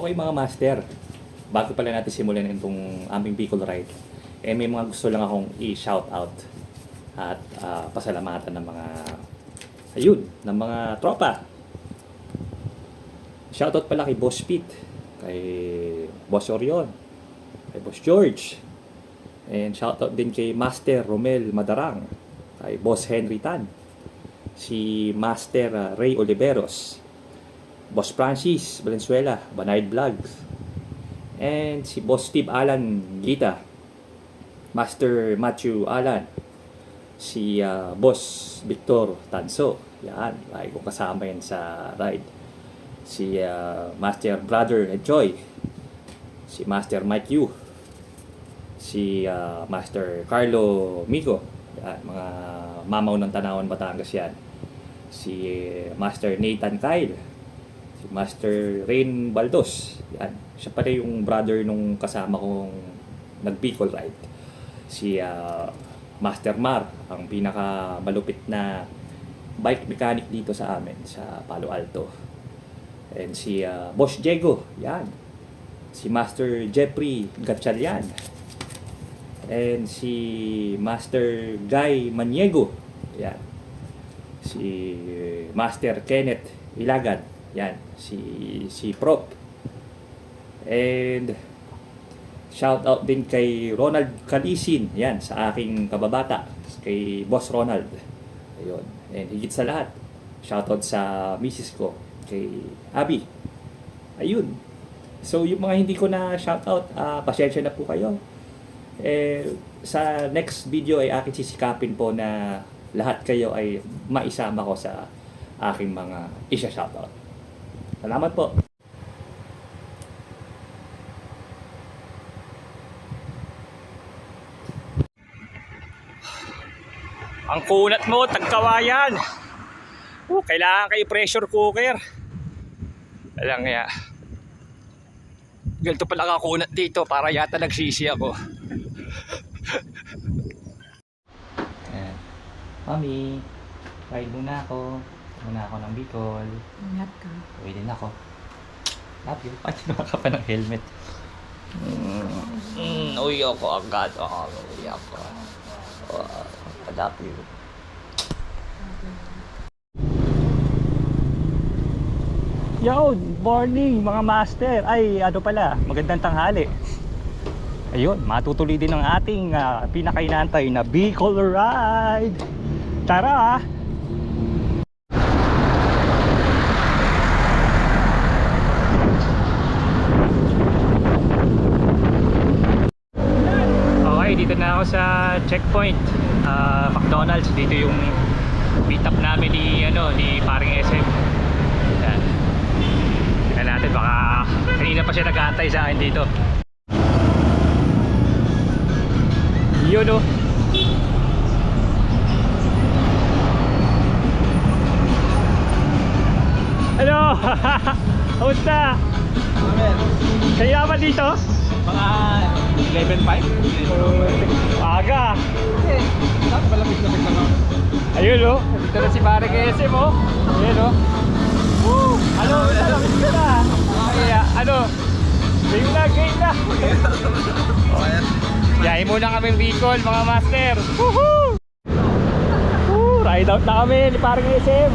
Okay mga master, bago pala natin simulan itong aming Bicol Ride, may mga gusto lang akong i-shout out at pasalamatan ng mga ng mga tropa. Shoutout pala kay Boss Pete, kay Boss Orion, kay Boss George, and shoutout din kay Master Romel Madarang, kay Boss Henry Tan, si Master Ray Oliveros, Boss Francis Valenzuela, Banayad Vlogs, and si Boss Steve Alan Gita, Master Matthew Alan, si Boss Victor Tanso, yan, lagi ko kasama yan sa ride, si Master Brother Joy, si Master Mike Yu, si Master Carlo Mico, yan, mga mamaw ng Tanawan Batangas yan, si Master Nathan Kyle, si Master Rain Baldos, yan, siya pala yung brother nung kasama kong nag-Bicol Ride, si Master Mar, ang pinaka malupit na bike mechanic dito sa amin sa Palo Alto, and si Boss Diego, yan, si Master Jeffrey Gatchalian, and si Master Guy Maniego, yan, si Master Kenneth Ilagan, yan, si Prop, and shout out din kay Ronald Calisin, yan, sa aking kababata, kay Boss Ronald, ayun, and higit sa lahat, shout out sa misis ko, kay Abby, ayun. So yung mga hindi ko na shout out, pasensya na po kayo, sa next video ay akin sisikapin po na lahat kayo ay maisama ko sa aking mga isa-shout out. Salamat po. Ang kunat mo, tagkawayan. Kailangan kayo pressure cooker. Alam nga. Ganito pala kakunat dito para yata nagsisi ako. Ayan. Mami, ride muna ako. Muna ako ng Bicol. Ingat ka. Uwi din ako. Love you. Ay, sinuha ka pa ng helmet. Uwi ako agad. Uwi ako. I love you. Yo, morning mga master. Ay, ano pala, magandang tanghali. Ayun, matutuloy din ang ating pinakainantay na Bicol Ride. Tara! Okay, dito na ako sa checkpoint, McDonald's. Dito yung meet up namin ni paring SM. Yan. Tingnan natin, baka kanina pa siya nag-aantay sa akin dito. Yun o. Ano? Kamusta? Kaya ba dito? Mga 11.5? Aga. Saan malapit na ako? Ayun o. Dito na si paring SM o. Ayun o. Ano? Salapit ka na. Kaya game na. Yahin muna kaming Bicol mga master. Woohoo! Ride out na kami ni parang SM.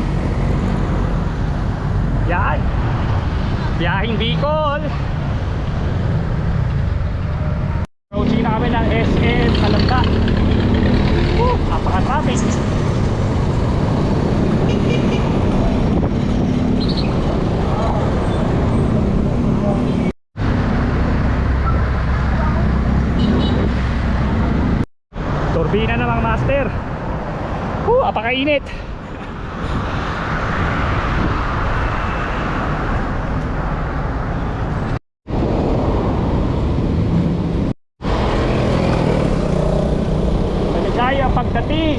Yan. Biyahing Bicol. Approaching na kami ng SM Kalamba. Napaka-traffic. Turbina na mga master. Apakainit. Maligaya pagdating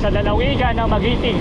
sa lalawigan ng Magiting.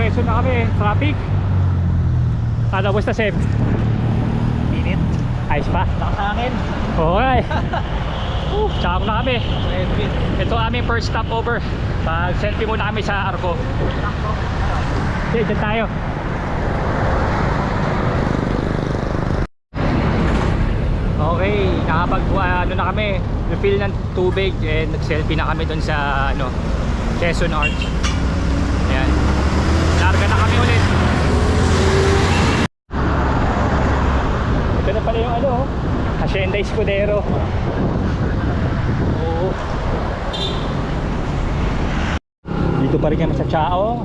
Quezon na kami. Traffic. Ano, basta Seb? Init. Ayos pa? Lakas hangin. Okay. Tsaka na kami. Ito aming first stopover. Pag selfie muna kami sa Arco. Okay, dyan tayo. Okay, ano na kami, refill ng tubig and nag-selfie na kami dun sa Quezon Arch. Ayan. Larga na kami ulit. Ito na pala yung Hacienda Escudero. Oo. Dito pa rin kami sa Chao.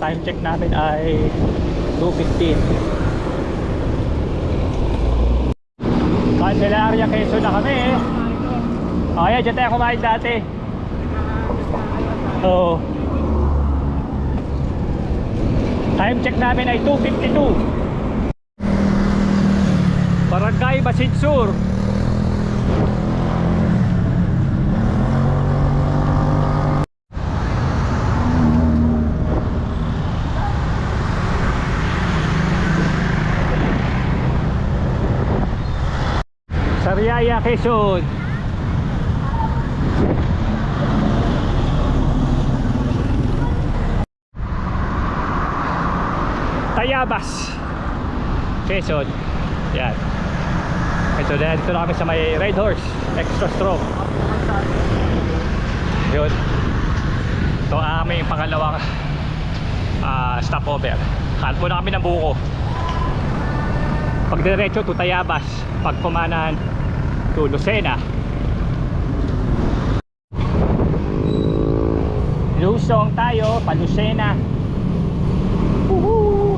Time check namin ay 2:15. Candelaria, Quezon na kami eh. Okay, dyan tayo kumain dati. Oo. Time check namin ay 2:52. Barangay Basidsur. Sariaya, Quezon. Tayabas, Quezon. Yan. Ito na kami sa may Red Horse Extra Strong. Yun. Ito ang aming pangalawang stopover. Kalpo na kami ng buko. Pag diretso to Tayabas, pag pumanan to Lucena. Lusong tayo pa Lucena. Woohoo!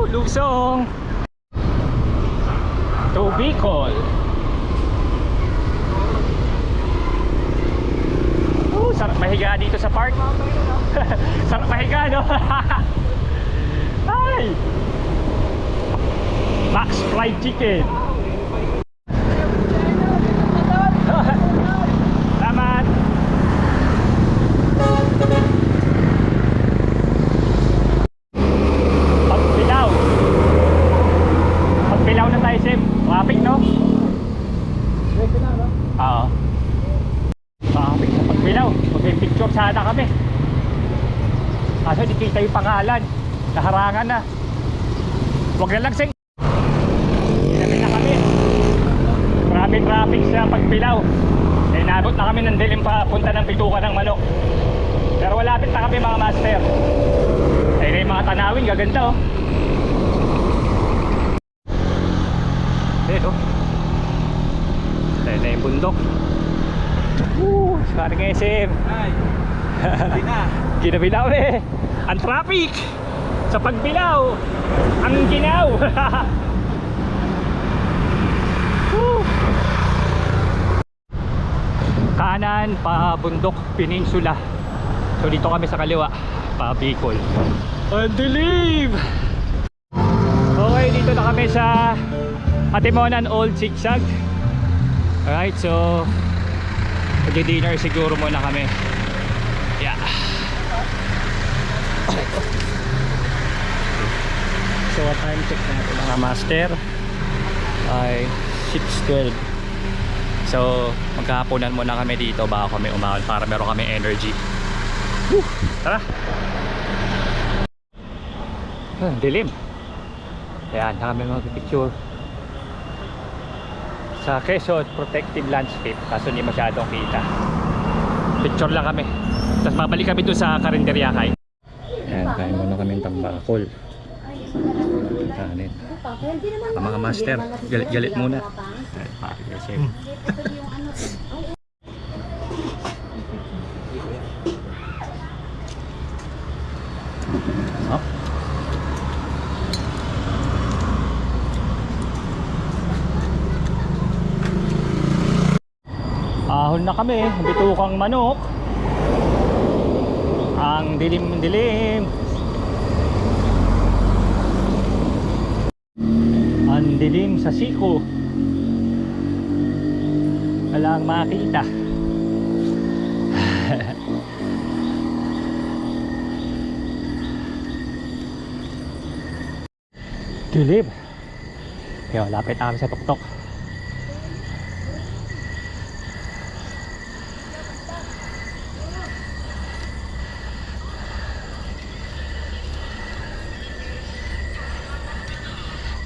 Lusong to Bicol. Sarap mahiga dito sa park. Sarap mahiga, no? Ay! Max Fried Chicken. Salamat. Pagpilaw na tayo, Sim. Traffic, no? Oo. Traffic sa Pagpilaw. Mag-picture sana kami. Kaso di kita yung pangalan. Naharangan na. Huwag na lang, Sing. Sinabi na kami. Grabe traffic sa Pagpilaw. Eh, nabot na kami ng dilim papunta ng Bituka ng Manok. Pero walapit na kami, mga master. Eh, yung mga tanawin, gaganda, oh. Ayan, oh. Ayan na yung bundok. Saring SM. Ay. Hindi na. Ginabilaw eh. Ang traffic sa Pagbilaw. Ang ginaw. Kanan pa bundok Peninsula. So dito kami sa kaliwa pa Bicol. Ang dilim. Okay, dito na kami sa Atimonan Old Zigzag. Alright, so mag-dinner siguro muna kami. Yeah. So time check natin mga master ay 6:12. So magkahaponan muna kami dito bago kami umahon para meron kami energy. Woo! Tara! Dilim. Ayan, kami mag-picture sa Quezon Protective Landscape kaso hindi masyadong kita. Picture lang kami. Tapos babalik kami doon sa Karinderya kain. Ayan, kain muna kami ng tambakol. Kanin. Ang mga master, galit-galit muna. Ayan, pari kasi. Oh. Ahon na kami, Bitukang Manok. Ang dilim-dilim. Ang dilim sa siko. Walang makita. Dilim. Kaya lapit na kami sa tuktok.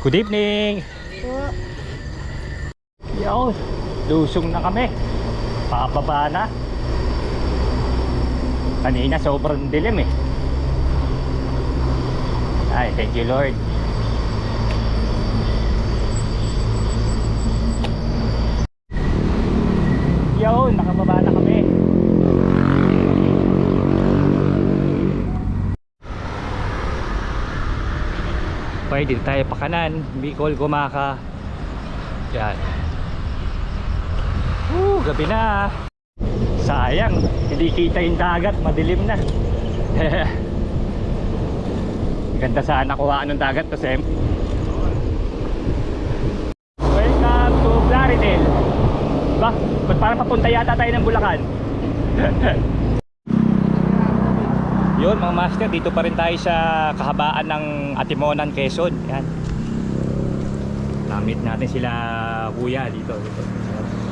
Good evening. Yo, lusong na kami. Pababa na. Kanina sobrang dilim eh. Ay, thank you Lord. Yo, nakababa na kami. Pwede tayo pa kanan, Bicol, Gumaka. Yan. Gabi na. Sayang, hindi kita yung dagat, madilim na. Ganda sana nakuhaan ng dagat to, Sem. Welcome to Plaridel. Ba? Ba't parang papunta yata tayo ng Bulacan? Yun mga master, dito pa rin tayo sa kahabaan ng Atimonan, Quezon. Yan. Namit natin sila kuya dito.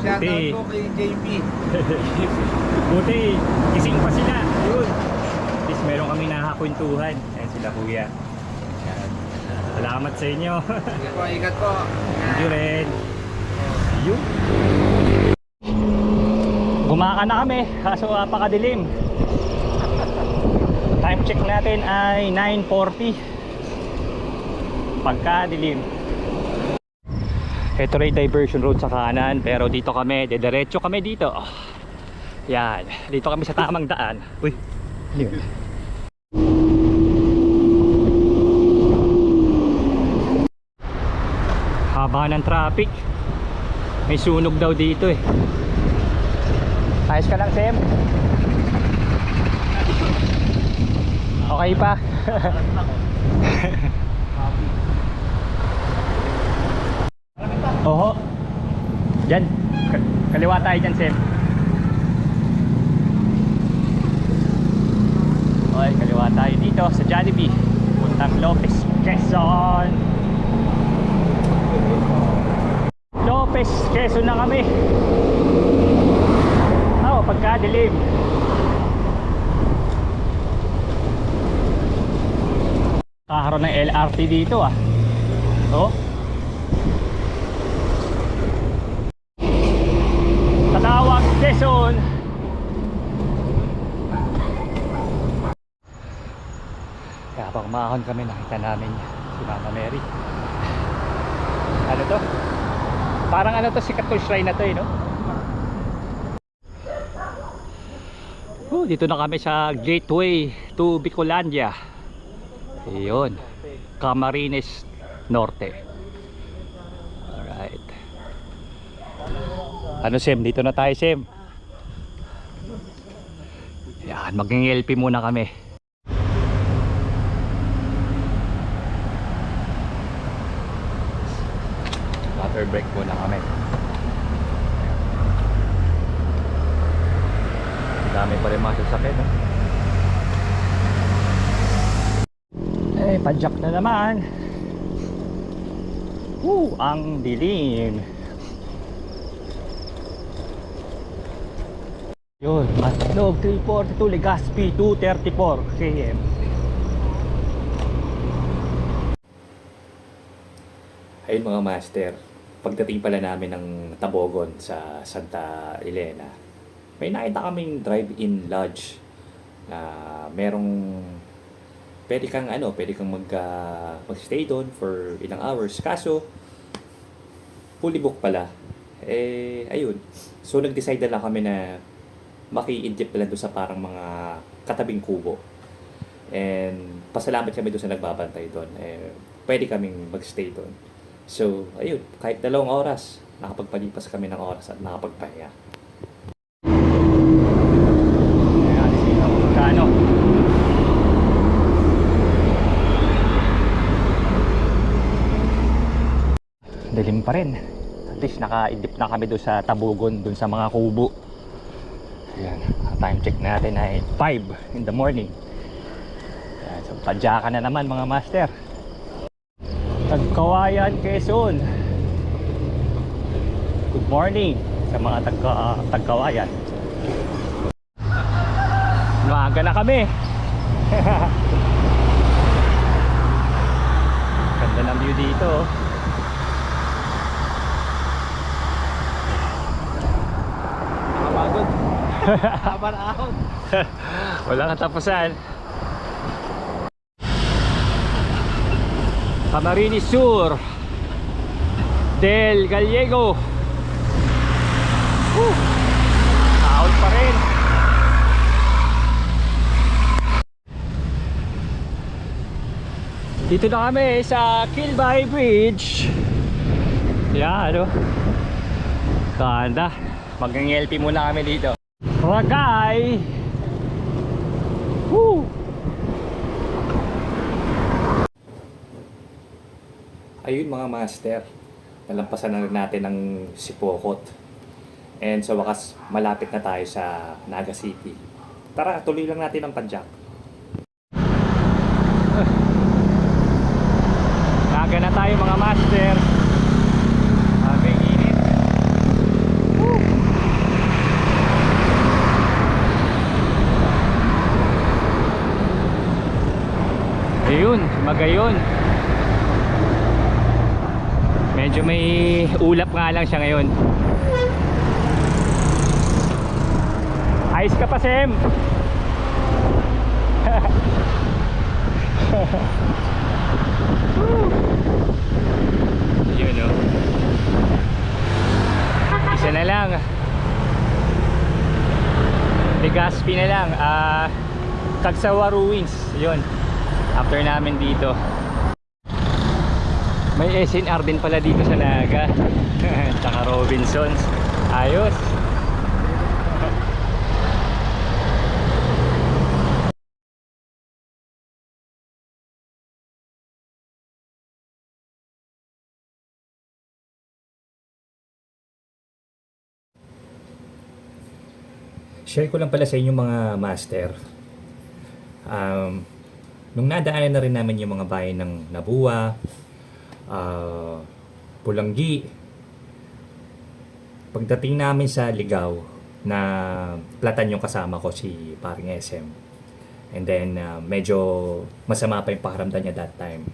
Shoutout po kay JP. Buti, gising pa sila. Yun. At least meron kami nakakwentuhan. Ayan sila kuya. Yan. Salamat sa inyo. Ingat po, ingat po. Thank you rin. Yun. Gumaka na kami, kaso napakadilim. Time check natin ay 9:40. Pagkadilim. Ito rin diversion road sa kanan, pero dito kami, diretso kami dito. Yan, dito kami sa tamang daan. Uy, ano yun? Haba ng traffic. May sunog daw dito eh. Ayos ka lang, Sem? Okay pa? Oho. Diyan. Kaliwa tayo dyan, Sem. Okay, kaliwa tayo dito sa Jollibee. Puntang Lopez, Quezon. Lopez, Quezon na kami. Oh, pagkadilim. Kakaroon ng LRT dito ah. Oh. Tatawag, Quezon. Kaya pag umahon kami, nakita namin si Mama Mary. Ano to? Parang ano to, sikat to shrine na to eh, no? Dito na kami sa gateway to Bicolandia. Ayun, Camarines Norte. Alright. Ano, Sem? Dito na tayo, Sem. Yan, mag-LP muna kami. Water break muna kami. Dami pa rin mga sasakyan, no? Eh, padjak na naman. Ang dilim. Yun, Matlog 342, Legazpi 234 km. Ayun mga master, pagdating pala namin ng Tabogon sa Santa Elena, may nakita kaming drive-in lodge na merong pwede kang mag-stay doon for ilang hours. Kaso fully book pala. Ayun. So nag-decide na lang kami na maki-idip na lang doon sa parang mga katabing kubo. And pasalamat kami doon sa nagbabantay doon. Pwede kaming mag-stay doon. So ayun, kahit 2 oras, nakapagpalipas kami ng oras at nakapagpahinga. Dilim pa rin. At least naka-idip na kami doon sa Tabogon, doon sa mga kubo. Ayan, time check natin ay 5 in the morning. Ayan, so padyakan na naman mga master. Tagkawayan, Quezon. Good morning sa mga Tagkawayan. Maaga na kami. Ganda ng view dito. Nakapagod. Habar out. Walang katapusan. Camarines Sur, Del Gallego. Out pa rin. Dito na kami sa Kilbay Bridge. Yan, ano? Ganda. Mag-LP muna kami dito. Ragay. Woo! Ayun mga master, nalampasan na rin natin ang Sipokot. And sa wakas, malapit na tayo sa Naga City. Tara, tuloy lang natin ang padyak. Naga na tayo mga master. Aming init. Woo! Ayun, Magayon. Medyo may ulap nga lang siya ngayon. Ayos ka pa, Sem. Yun, no? Isa na lang. Legazpi na lang. Cagsawa Ruins. Yun. After namin dito. May SNR din pala dito sa Naga. Tsaka Robinsons. Ayos. Share ko lang pala sa inyo mga master. Nung nadaanan na rin namin yung mga bayan ng Nabua, Pulanggi, pagdating namin sa Ligaw, na platan yung kasama ko si paring SM, and then medyo masama pa yung pakiramdam niya that time.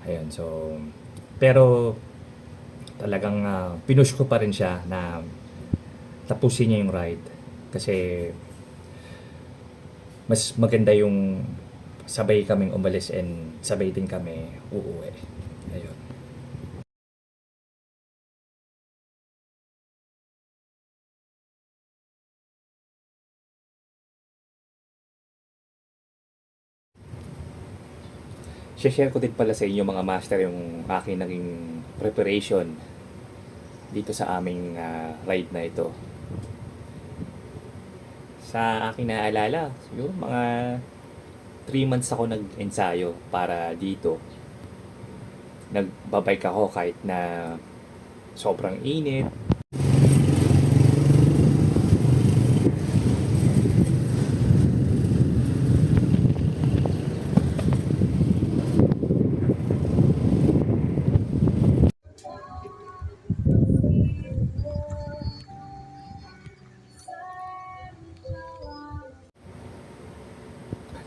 Ayun, so pero talagang pinush ko pa rin siya na tapusin niya yung ride kasi mas maganda yung sabay kaming umalis and sabay din kami uuwi. Ayun. Share ko din pala sa inyo mga master yung aking naging preparation dito sa aming ride na ito. Sa aking naalala, siguro mga 3 months ako nag-ensayo para dito. Nagbabike ako kahit na sobrang init.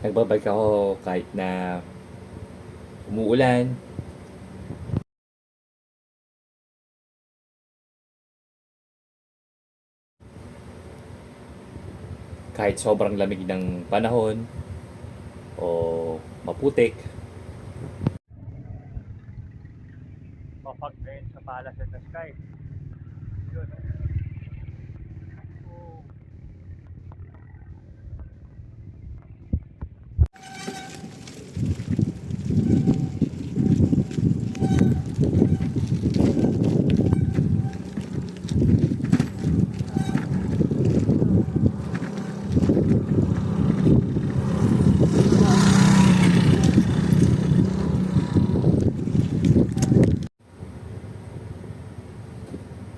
Nagbabike ako kahit na umuulan. Kahit sobrang lamig ng panahon o maputik. Mapag din sa Palace at the Sky. Yun,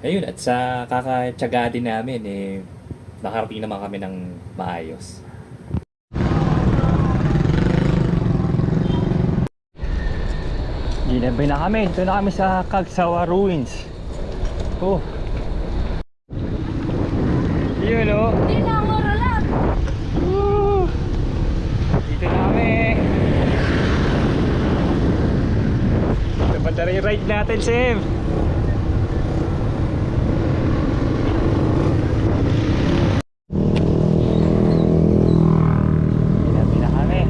ayun, at sa kakatsaga din namin, nakarating naman kami ng maayos. Ginabay na kami. Ito na kami sa Cagsawa Ruins. Oh. Yun o. Hindi na ako ralat. Dito na kami. Dapat na rin yung ride natin, Sim. Ginabay na kami.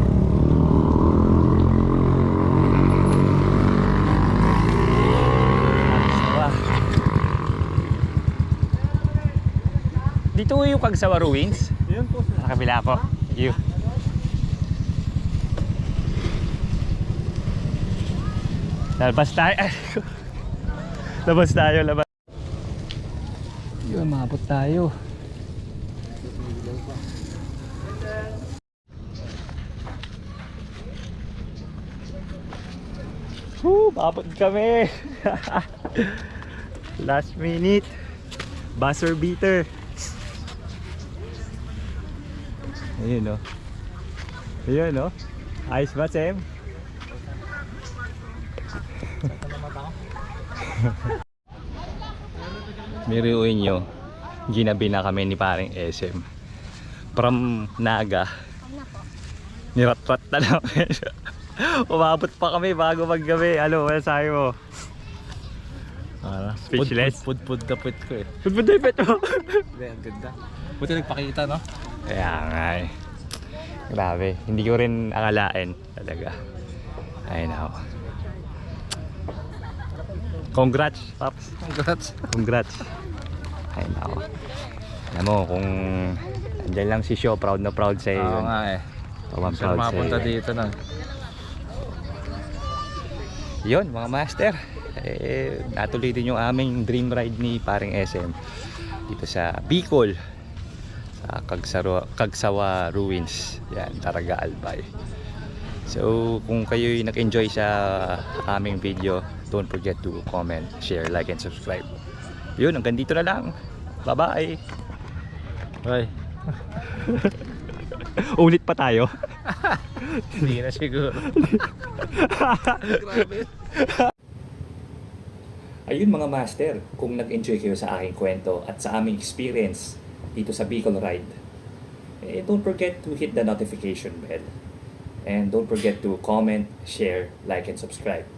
Cagsawa. Dito yung Cagsawa Ruins. Yun po. Sa kabila po. Thank you. Labas tayo. Labas tayo, labas. Yun, maabot tayo. Maabot kami. Last minute. Buzzer beater. Ayun o. Ayun o. Ayos ba, Sem? Miruin nyo, ginabi na kami ni paring SM. From Naga, nirat-rat na namin. Umabot pa kami bago maggabi. Ano, wala sabi mo? Speechless. Pud na pud ko eh. Pud na pud mo. Hindi, ang ganda. Buti nagpakita, no? Kaya nga eh. Grabe, hindi ko rin akalain talaga. Ay nako. Congrats, Paps. Congrats. Congrats. Ay nako. Alam mo, kung andyan lang si Sho, proud na proud sa'yo. Oo yun. nga eh. Proud Gusto na mapunta sa'yo. dito na. Yun, mga master. Natuloy din yung aming dream ride ni paring SM dito sa Bicol, sa Cagsawa Ruins. Yan, Taraga Albay. So, kung kayo'y nag-enjoy sa aming video, don't forget to comment, share, like, and subscribe. Yun, hanggang dito na lang. Bye-bye. Bye. Ulit pa tayo. Hindi na siguro. Grabe. Ayun mga master, kung nag-enjoy kayo sa aking kwento at sa aming experience dito sa Bicol Ride, don't forget to hit the notification bell. And don't forget to comment, share, like, and subscribe.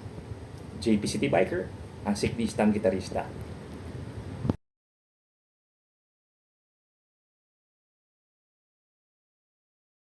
JP City Biker, ang siklistang gitarista.